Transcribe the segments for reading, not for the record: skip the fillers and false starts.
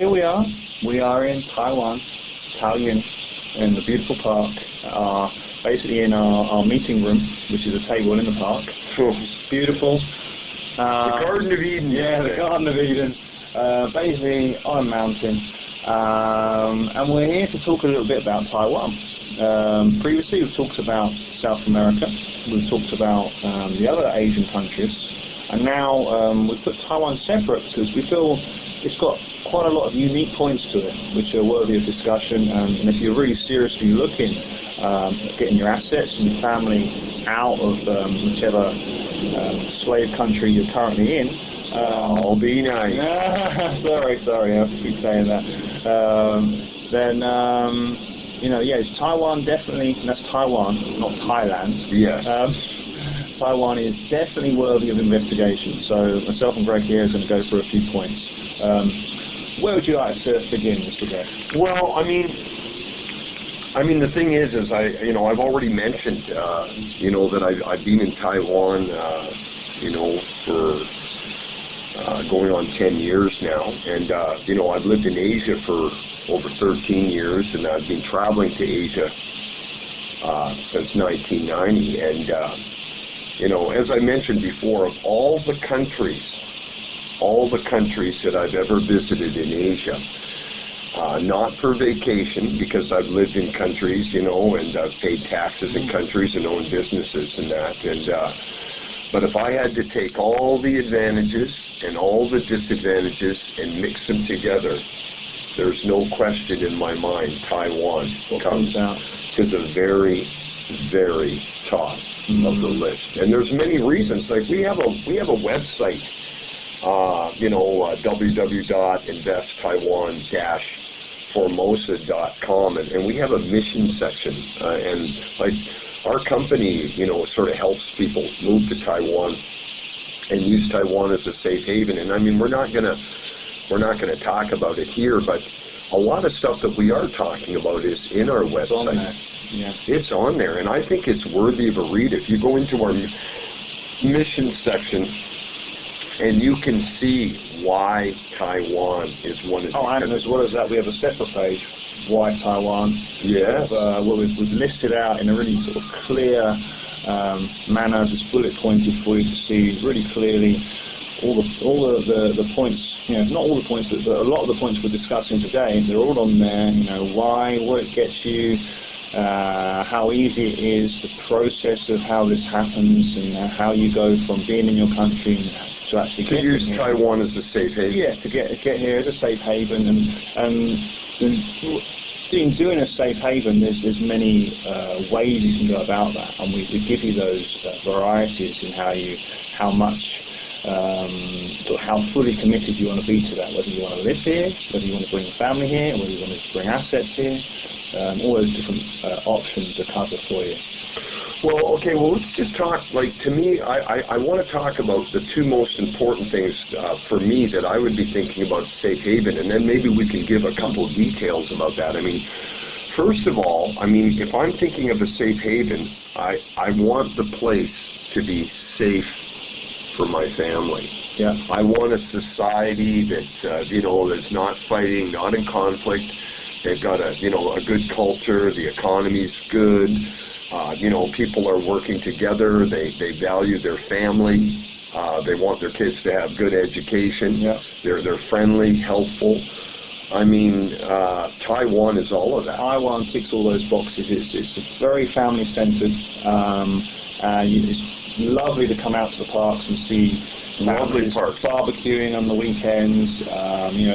Here we are. We are in Taiwan, Taoyuan, in the beautiful park. Basically in our meeting room, which is a table in the park. It's beautiful. The Garden of Eden. Yeah, the Garden of Eden. Basically on a mountain. And we're here to talk a little bit about Taiwan. Previously we've talked about South America. We've talked about the other Asian countries. And now we've put Taiwan separate because we feel it's got quite a lot of unique points to it, which are worthy of discussion. And if you're really seriously looking at getting your assets and your family out of whichever slave country you're currently in, oh, be nice. sorry, I have to keep saying that. Then it's Taiwan definitely, and that's Taiwan, not Thailand. Yes. Taiwan is definitely worthy of investigation. So myself and Greg here are going to go through a few points. Where would you like to begin, Mr. Greg? Well, I mean, the thing is I've already mentioned, that I've been in Taiwan, for going on 10 years now, and I've lived in Asia for over 13 years, and I've been traveling to Asia since 1990, and as I mentioned before, of all the countries that I've ever visited in Asia, not for vacation, because I've lived in countries, and I've paid taxes in countries and owned businesses and that, but if I had to take all the advantages and all the disadvantages and mix them together, there's no question in my mind Taiwan comes out to the very, very top of the list. And there's many reasons. Like we have a website, www.investtaiwan-formosa.com, and we have a mission section, and like our company, sort of helps people move to Taiwan and use Taiwan as a safe haven. And I mean, we're not gonna talk about it here, but a lot of stuff that we are talking about is in our website. It's on there. Yeah. It's on there, and I think it's worthy of a read. If you go into our mission section, and you can see why Taiwan is one of the... Oh, and as well as that, we have a separate page, Why Taiwan. Yes. Where we've listed out in a really sort of clear manner, just bullet pointed for you to see really clearly all the points, not all the points, but a lot of the points we're discussing today. They're all on there, why, where it gets you, how easy it is, the process of how this happens, and how you go from being in your country to actually to use Taiwan as a safe haven. Yeah, to get here as a safe haven, and in doing a safe haven, there's many ways you can go about that, and we give you those varieties in how fully committed you want to be to that, whether you want to live here, whether you want to bring a family here, whether you want to bring assets here. All those different options are covered for you. Well, okay, let's just talk, to me, I want to talk about the two most important things for me that I would be thinking about safe haven, and then maybe we can give a couple of details about that. I mean, first of all, if I'm thinking of a safe haven, I want the place to be safe for my family. Yeah. I want a society that's, that's not fighting, not in conflict. They've got a good culture, the economy's good, people are working together, they value their family, they want their kids to have good education, yeah. They're friendly, helpful. Taiwan is all of that. Taiwan ticks all those boxes. It's very family-centered. It's lovely to come out to the parks and see lovely parks, barbecuing on the weekends,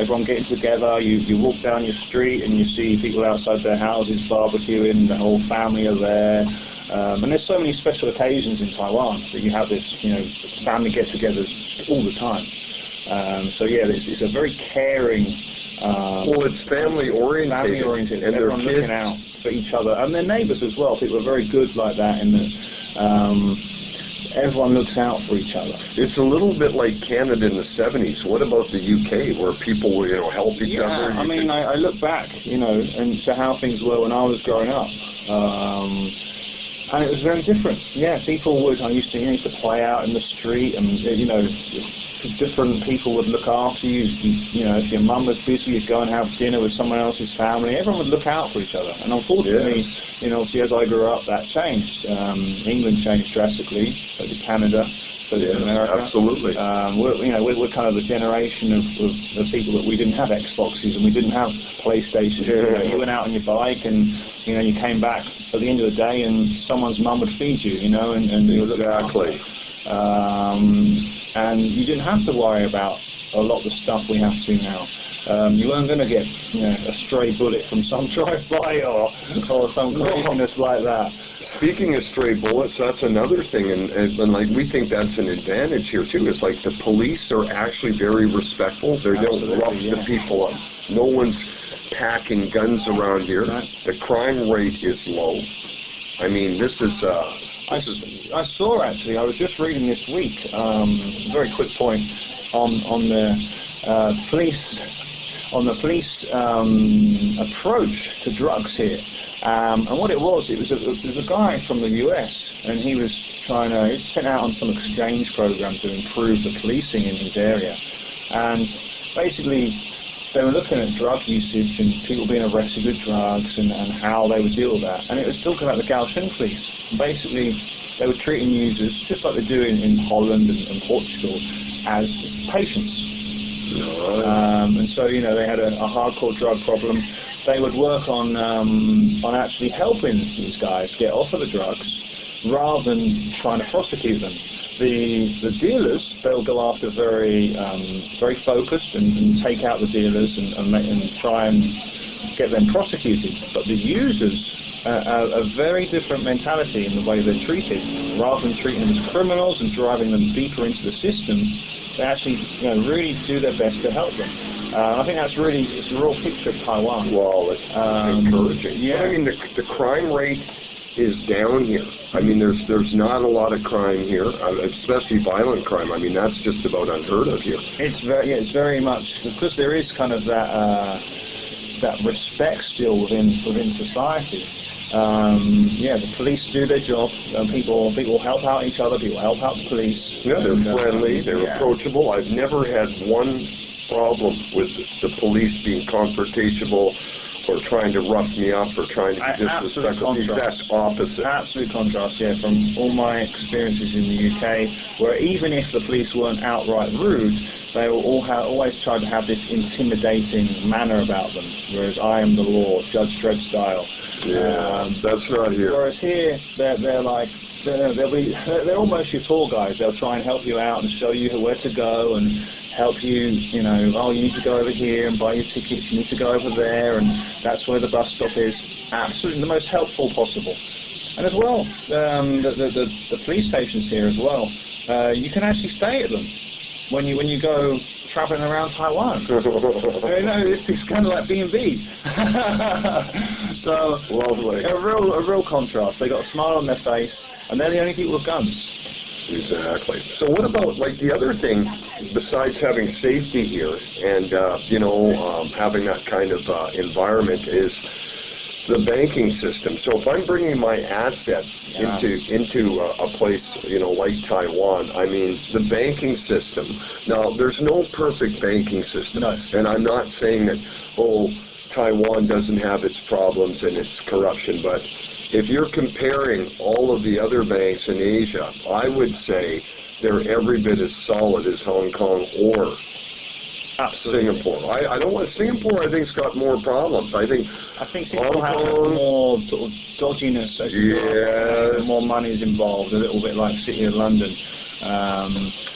everyone getting together. You walk down your street and you see people outside their houses barbecuing, the whole family are there. And there's so many special occasions in Taiwan that you have this, family get-togethers all the time. It's a very caring... it's family-oriented. Family-oriented. And everyone looking out for each other. And their neighbours as well. People are very good like that in that... everyone looks out for each other. It's a little bit like Canada in the 70s. What about the UK, where people will, help each other? I look back, and to how things were when I was growing up, and it was very different. Yeah, people would. I used to play out in the street, and different people would look after you. You know, if your mum was busy, you'd go and have dinner with someone else's family. Everyone would look out for each other. And unfortunately, you know, obviously as I grew up, that changed. England changed drastically, so did Canada, so did America. Absolutely. We're kind of the generation of people that we didn't have Xboxes and we didn't have PlayStations. You know, you went out on your bike and, you know, you came back at the end of the day and someone's mum would feed you, you know, and you were looking after. And you didn't have to worry about a lot of the stuff we have to now. You weren't going to get, you know, a stray bullet from some drive-by or some craziness like that. Speaking of stray bullets, that's another thing, and like we think that's an advantage here too. It's like the police are actually very respectful. They don't rough the people up. No one's packing guns around here. Right. The crime rate is low. I mean, this is. I saw actually. I was just reading this week. Very quick point on the police approach to drugs here. And what it was a guy from the US, and he was sent out on some exchange program to improve the policing in his area. And basically, they were looking at drug usage and people being arrested with drugs and how they would deal with that. And it was talking about the Gaoshun police. Basically, they were treating users, just like they do in Holland and Portugal, as patients. And so, you know, they had a hardcore drug problem. They would work on actually helping these guys get off of the drugs rather than trying to prosecute them. The dealers, they'll go after very focused and take out the dealers and try and get them prosecuted. But the users are a very different mentality in the way they're treated. Rather than treating them as criminals and driving them deeper into the system, they actually, you know, really do their best to help them. I think it's a real picture of Taiwan. Well, it's encouraging. Yeah. I mean, the crime rate is down here. I mean, there's not a lot of crime here, especially violent crime. I mean, that's just about unheard of here. It's very much because there is kind of that respect still within society. The police do their job. People help out each other. People help out the police. Yeah, they're friendly. They're approachable. I've never had one problem with the police being confrontational or trying to rough me up or trying to be disrespectful. The exact opposite. Absolute contrast, yeah, from all my experiences in the UK, where even if the police weren't outright rude, they always tried to have this intimidating manner about them, whereas I am the law, Judge Dredd style. Yeah, that's right here. Whereas here, they're like, they're almost your tour guides. They'll try and help you out and show you where to go and help you, you know, oh, you need to go over here and buy your tickets, you need to go over there, and that's where the bus stop is. Absolutely the most helpful possible. And as well, the police stations here as well, you can actually stay at them when you go traveling around Taiwan. You know, it's kind of like B&B. So, lovely. A real contrast. They got a smile on their face, and they're the only people with guns. Exactly. So what about, like, the other thing, besides having safety here and, having that kind of environment is the banking system. So if I'm bringing my assets into a place, you know, like Taiwan, I mean, the banking system, now, there's no perfect banking system. No. And I'm not saying that, Taiwan doesn't have its problems and its corruption, but if you're comparing all of the other banks in Asia, I would say they're every bit as solid as Hong Kong or Singapore. I don't want Singapore. I think's got more problems. I think Singapore has more sort of dodginess. More money is involved. A little bit like City of London.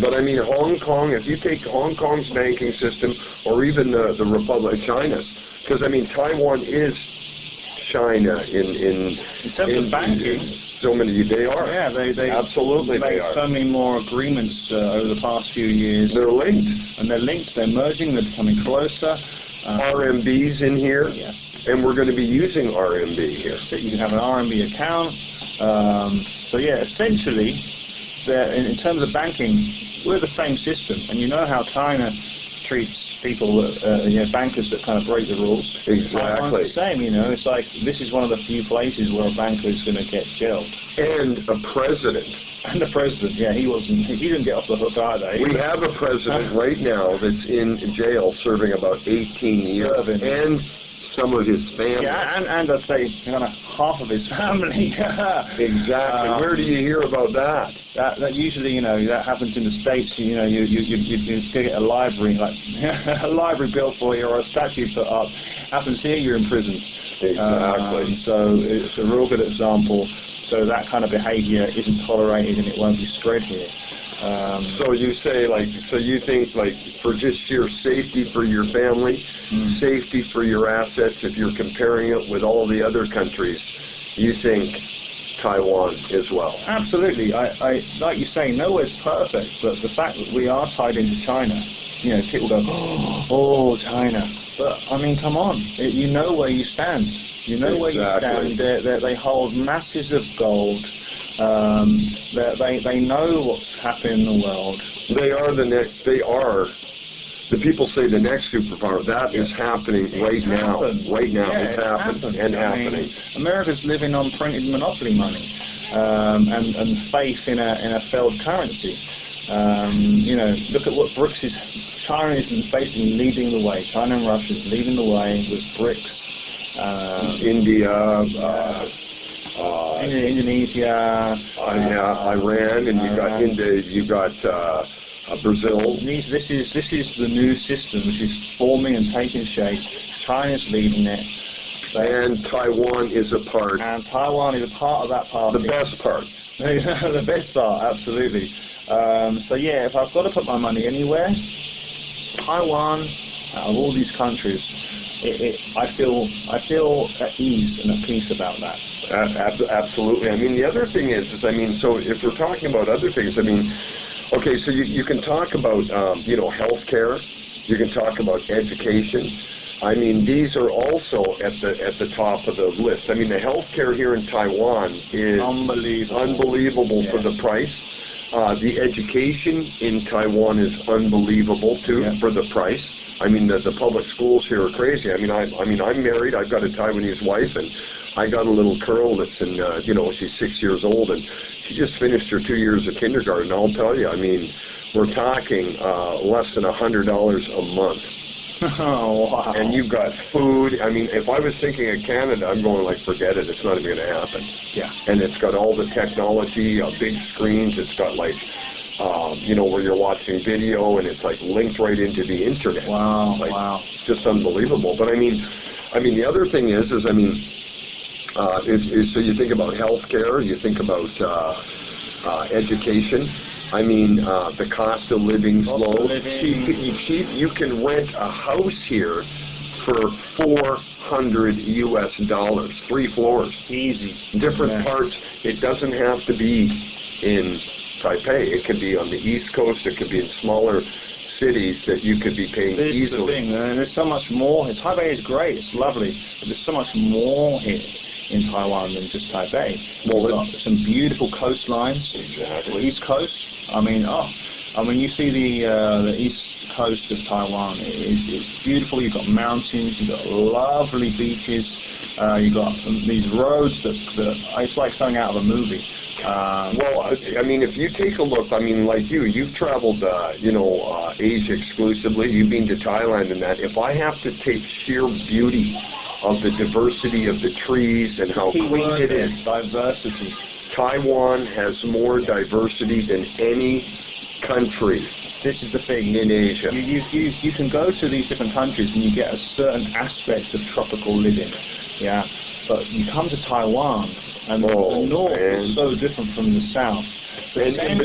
But I mean, Hong Kong. If you take Hong Kong's banking system, or even the Republic of China's, because I mean, Taiwan is China in terms of banking. So many they are. Yeah, they absolutely made they are. So many more agreements over the past few years. They're linked, and they're linked. They're merging. They're becoming closer. RMB's in here, and we're going to be using RMB here. So you can have an RMB account. So yeah, essentially, in terms of banking, we're the same system, and you know how China treats people, bankers that kind of break the rules. Exactly. It's the same, you know. It's like this is one of the few places where a banker is going to get jailed. And a president And the president, yeah, he didn't get off the hook either. We have a president right now that's in jail serving about 18 years. And some of his family. Yeah, and I'd say kind of half of his family. Exactly. Where do you hear about that? That usually, you know, that happens in the States. You know, you get a library, like a library built for you or a statue put up. Happens here, you're in prison. Exactly. So it's a real good example. So that kind of behaviour isn't tolerated and it won't be spread here. So you say, like, so you think, like, for just sheer safety for your family, safety for your assets, if you're comparing it with all the other countries, you think Taiwan as well? Absolutely. I like you say, nowhere's perfect, but the fact that we are tied into China, you know, people go, oh, China. But, I mean, come on, you know where you stand. You know where you stand. They hold masses of gold. They know what's happening in the world. They are the next. They are. The people say the next superpower. That is happening right now. Right now, it's happening and happening. America's living on printed monopoly money and faith in a failed currency. You know, look at what BRICS is. China is basically leading the way. China and Russia is leading the way with BRICS. India. Indonesia, Iran, and you got Brazil. This is the new system which is forming and taking shape. China's leading it. And Taiwan is a part. And Taiwan is a part of that party. The best part. The best part, absolutely. So yeah, if I've got to put my money anywhere, Taiwan, out of all these countries, I feel at ease and at peace about that. Absolutely. I mean, the other thing is I mean, so if we're talking about other things, I mean, okay, so you can talk about, you know, healthcare. You can talk about education. I mean, these are also at the top of the list. I mean, the healthcare here in Taiwan is unbelievable for the price. The education in Taiwan is unbelievable too for the price. I mean, the public schools here are crazy. I mean, I'm married. I've got a Taiwanese wife, and I got a little girl that's in, you know, she's 6 years old, and she just finished her 2 years of kindergarten. I'll tell you, I mean, we're talking less than $100 a month. Oh, wow. And you've got food. I mean, if I was thinking of Canada, I'm going like, forget it. It's not even going to happen. Yeah. And it's got all the technology, big screens. It's got like, you know, where you're watching video, and it's like linked right into the internet. Wow. Like, wow. Just unbelievable. But I mean, the other thing is I mean, so you think about healthcare, you think about education. I mean, the cost of living's low. Cheap. You can rent a house here for $400 US, 3 floors. Easy. Different parts. It doesn't have to be in Taipei. It could be on the East Coast. It could be in smaller cities that you could be paying easily. This is the thing. There's so much more. Taipei is great. It's lovely. But there's so much more here in Taiwan than just Taipei. Well, we've got some beautiful coastlines. Exactly. The East Coast. I mean, you see the East Coast of Taiwan. It's beautiful. You've got mountains. You've got lovely beaches. You've got these roads that it's like something out of a movie. Well, I mean, if you take a look, I mean, like you've traveled, you know, Asia exclusively. You've been to Thailand and that. If I have to take sheer beauty of the diversity of the trees and how clean it is, diversity. Taiwan has more diversity than any country. This is the thing in Asia. You can go to these different countries and you get a certain aspect of tropical living, yeah. But you come to Taiwan and the north is so different from the south. The center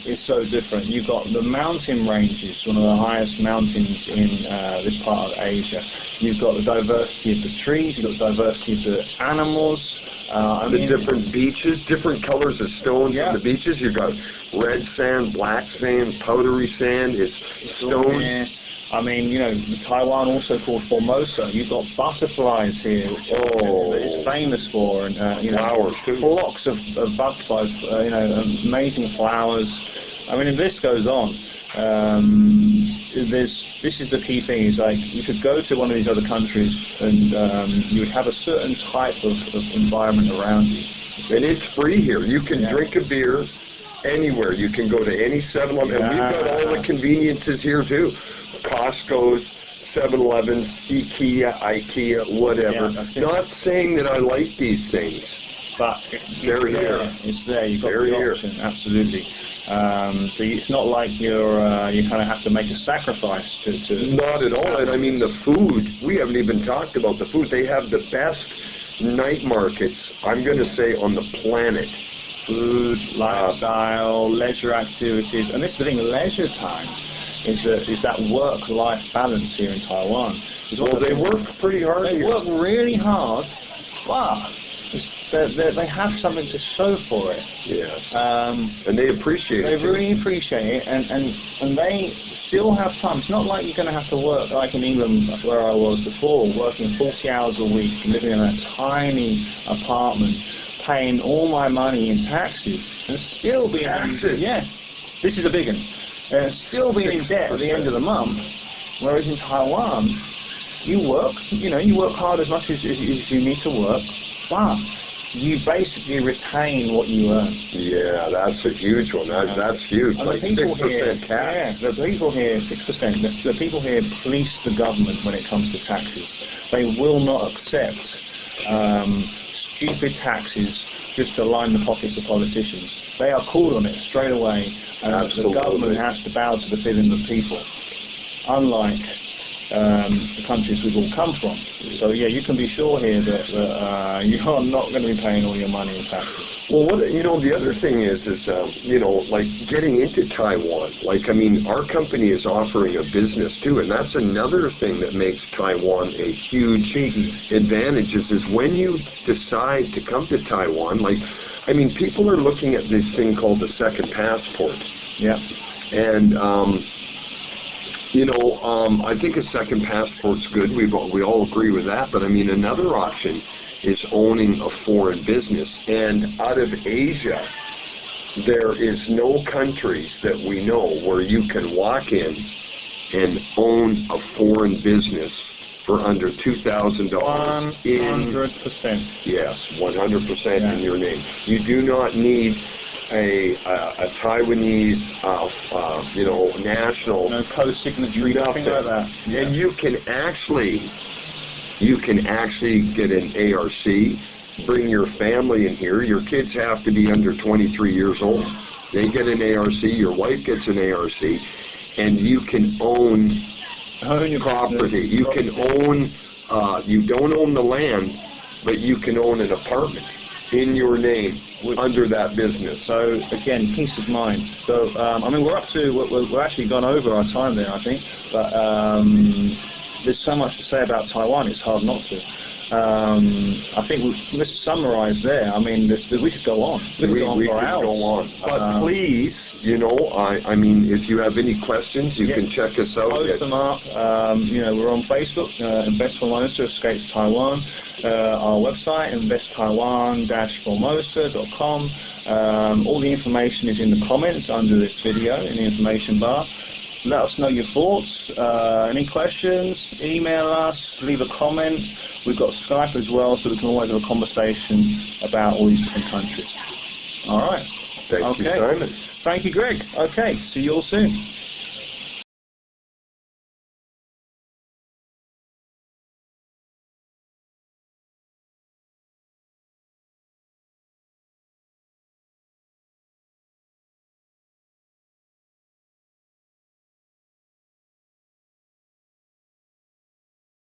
is so different. You've got the mountain ranges, one of the highest mountains in this part of Asia. You've got the diversity of the trees. You've got the diversity of the animals. Different beaches, different colors of stones on the beaches. You've got red sand, black sand, powdery sand. It's stone. Yeah. I mean, you know, Taiwan also called Formosa. You've got butterflies here, which it's famous for, and you know, flowers too. Flocks of butterflies. You know, amazing flowers. I mean, and this goes on. This is the key thing. Is like you could go to one of these other countries, and you would have a certain type of environment around you. And it's free here. You can drink a beer Anywhere. You can go to any 7-Eleven. And we've got all the conveniences here too. Costco's, 7-Elevens, IKEA, whatever. Yeah, not saying that I like these things. But they're here. It's there. You've got They're the here. option. Absolutely. So it's not like you kind of have to make a sacrifice to. Not at all. And I mean the food. We haven't even talked about the food. They have the best night markets, I'm going to say, on the planet. Food, lifestyle, leisure activities, and this is the thing. Leisure time is that work-life balance here in Taiwan. Well, they work pretty hard. They work really hard, but they have something to show for it. Yes. And they appreciate it. They really appreciate it, and they still have time. It's not like you're going to have to work like in England, where I was before, working 40 hours a week, living in a tiny apartment, paying all my money in taxes, and still being taxes. Yeah, this is a big one. Still being in debt at the end of the month. Whereas in Taiwan, you work hard as much as you need to work, but you basically retain what you earn. Yeah, that's a huge one. That's huge. And like 6% tax. Yeah, the people here, 6%. The people here police the government when it comes to taxes. They will not accept stupid taxes just to line the pockets of politicians. They are called on it straight away, and the government has to bow to the bidding of the people. Unlike the countries we've all come from. So yeah, you can be sure here that you are not going to be paying all your money in taxes. Well, the other thing is like getting into Taiwan. Like, I mean, our company is offering a business too, and that's another thing that makes Taiwan a huge advantage is when you decide to come to Taiwan, like, I mean, people are looking at this thing called the second passport. Yeah. And I think a second passport's good. We all agree with that. But I mean, another option is owning a foreign business. And out of Asia, there is no countries that we know where you can walk in and own a foreign business for under $2,000 in 100%. Yes, 100% in your name. You do not need a Taiwanese, national. No co-signatory, nothing like that. Yeah. And you can actually get an ARC, bring your family in here. Your kids have to be under 23 years old. They get an ARC, your wife gets an ARC, and you can own your property. You can own, you don't own the land, but you can own an apartment in your name under that business. So again, peace of mind. So I mean, we're actually gone over our time there, I think, but there's so much to say about Taiwan, it's hard not to. I think let's summarize there. I mean, we could go on. We could go on. But please, I mean, if you have any questions, you can check us out. Post them up. We're on Facebook, Invest Formosa Escapes Taiwan. Our website, investtaiwan-formosa.com. All the information is in the comments under this video in the information bar. Let us know your thoughts, any questions, email us, leave a comment. We've got Skype as well, so we can always have a conversation about all these different countries. All right. Thank you, Simon. Thank you, Greg. Okay, see you all soon.